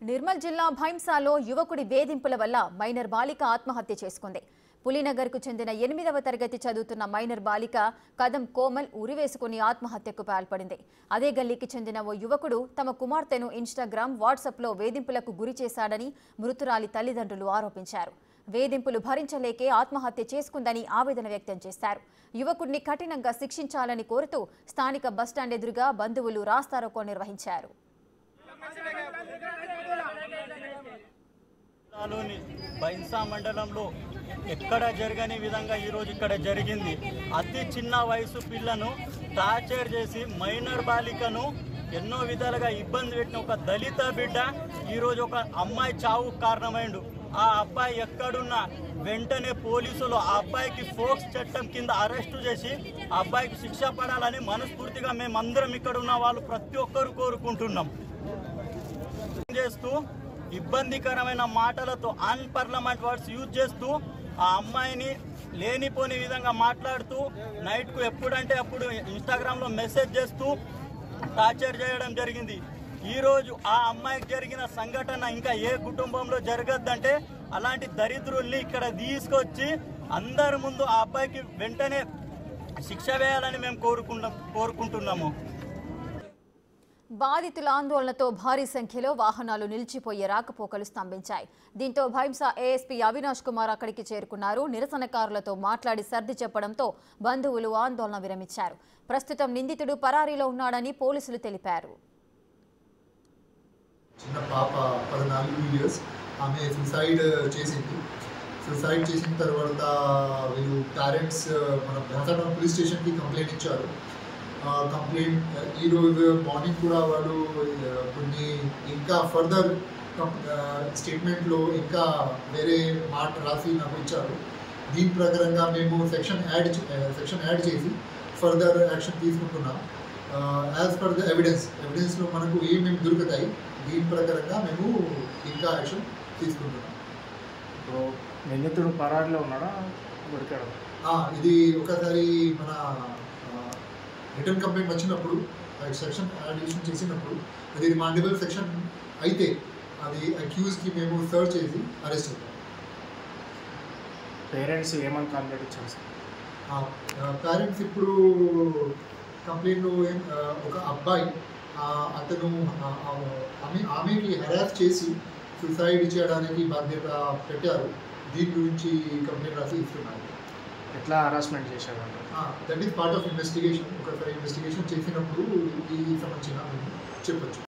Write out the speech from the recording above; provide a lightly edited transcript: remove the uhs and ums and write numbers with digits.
నిర్మల్ జిల్లా భైంసాలో యువకుడి వేధింపుల వల్ల మైనర్ బాలిక ఆత్మహత్య చేసుకుంది. పులినగర్కు చెందిన 8వ తరగతి చదువుతున్న మైనర్ బాలిక కదం కోమల్ ఉరివేసుకుని ఆత్మహత్యకు పాల్పడింది. అదే గల్లీకి చెందిన ఓ యువకుడు తమ కుమార్తెను ఇన్‌స్టాగ్రామ్, వాట్సాప్లో వేధింపులకు గురి చేశాడని మృతురాలి తల్లిదండ్రులు ఆరోపించారు. వేధింపులు భరించలేకే ఆత్మహత్య చేసుకుందని ఆవేదన వ్యక్తం చేశారు. యువకుడిని కఠినంగా శిక్షించాలని కోరుతూ స్థానిక బస్టాండ్ ఎదురుగా బంధువులు రాస్తారోకో నిర్వహించారు. భైంసా మండలంలో ఎక్కడ జరగని విధంగా ఈరోజు ఇక్కడ జరిగింది. అతి చిన్న వయసు పిల్లను టార్చర్ చేసి మైనర్ బాలికను ఎన్నో విధాలుగా ఇబ్బంది పెట్టిన ఒక దళిత బిడ్డ ఈరోజు ఒక అమ్మాయి చావుకు కారణమైండు. ఆ అబ్బాయి ఎక్కడున్నా వెంటనే పోలీసులు ఆ అబ్బాయికి ఫోక్స్ చట్టం కింద అరెస్టు చేసి ఆ అబ్బాయికి శిక్ష పడాలని మనస్ఫూర్తిగా మేమందరం ఇక్కడ ఉన్న వాళ్ళు ప్రతి ఒక్కరు కోరుకుంటున్నాం. చేస్తూ ఇబ్బందికరమైన మాటలతో అన్పార్లమెంట్ వర్డ్స్ యూజ్ చేస్తూ ఆ అమ్మాయిని లేనిపోని విధంగా మాట్లాడుతూ నైట్కు ఎప్పుడంటే అప్పుడు ఇన్స్టాగ్రామ్లో మెసేజ్ చేస్తూ టార్చర్ చేయడం జరిగింది. ఈరోజు ఆ అమ్మాయికి జరిగిన సంఘటన ఇంకా ఏ కుటుంబంలో జరగద్దంటే అలాంటి దరిద్రుల్ని ఇక్కడ తీసుకొచ్చి అందరి ముందు ఆ అబ్బాయికి వెంటనే శిక్ష వేయాలని మేము కోరుకుంటున్నాము. బాధితుల ఆందోళనతో భారీ సంఖ్యలో వాహనాలు నిలిచిపోయే రాకపోకలు స్తంభించాయి. దీంతో భైంసా ఏఎస్పీ అవినాష్ కుమార్ అక్కడికి చేరుకున్నారు. నిరసనకారులతో మాట్లాడి సర్ది చెప్పడంతో బంధువులు ఆందోళన విరమించారు. ప్రస్తుతం నిందితుడు పరారీలో ఉన్నాడని పోలీసులు తెలిపారు. చిన్న పాప 14 ఇయర్స్ ఆమె సూసైడ్ చేసిన తర్వాత వీళ్ళు పేరెంట్స్ మన భైంసా పోలీస్ స్టేషన్కి కంప్లైంట్ ఇచ్చారు. కంప్లైంట్ ఈరోజు మార్నింగ్ కూడా వాళ్ళు కొన్ని ఇంకా ఫర్దర్ స్టేట్మెంట్లో ఇంకా వేరే మాట రాసి నాకు ఇచ్చారు. దీని ప్రకారంగా మేము సెక్షన్ యాడ్ చేసి ఫర్దర్ యాక్షన్ తీసుకుంటున్నాం. యాజ్ పర్ ద ఎవిడెన్స్లో మనకు ఏమేమి దొరుకుతాయి దీని ప్రకారంగా మేము ఇంకా యాక్షన్ తీసుకుంటున్నాం. ఇప్పుడు నిందితుడు పరారీలో ఉన్నాడా దొరికాడు? ఇది ఒకసారి మన రిటర్న్ కంప్లైంట్ వచ్చినప్పుడు సెక్షన్ అడిషన్ చేసినప్పుడు అది రిమాండబుల్ సెక్షన్ అయితే అది అక్యూజ్కి మేము సర్చ్ చేసి అరెస్ట్ అవుతాం. పేరెంట్స్ ఏమని కంప్లైంట్ ఇచ్చారు? పేరెంట్స్ ఇప్పుడు కంప్లైంట్లో ఒక అబ్బాయి అతను ఆమెకి హెరాస్ చేసి సూసైడ్ చేయడానికి బాధ్యత పెట్టారు. దీని గురించి కంప్లైంట్ రాసి ఇస్తున్నారు. ఎట్లా హరాస్మెంట్ చేశారు? That is part of investigation. ఒకసారి ఇన్వెస్టిగేషన్ చేసినప్పుడు ఈ సంబంధించిన చెప్పచ్చు.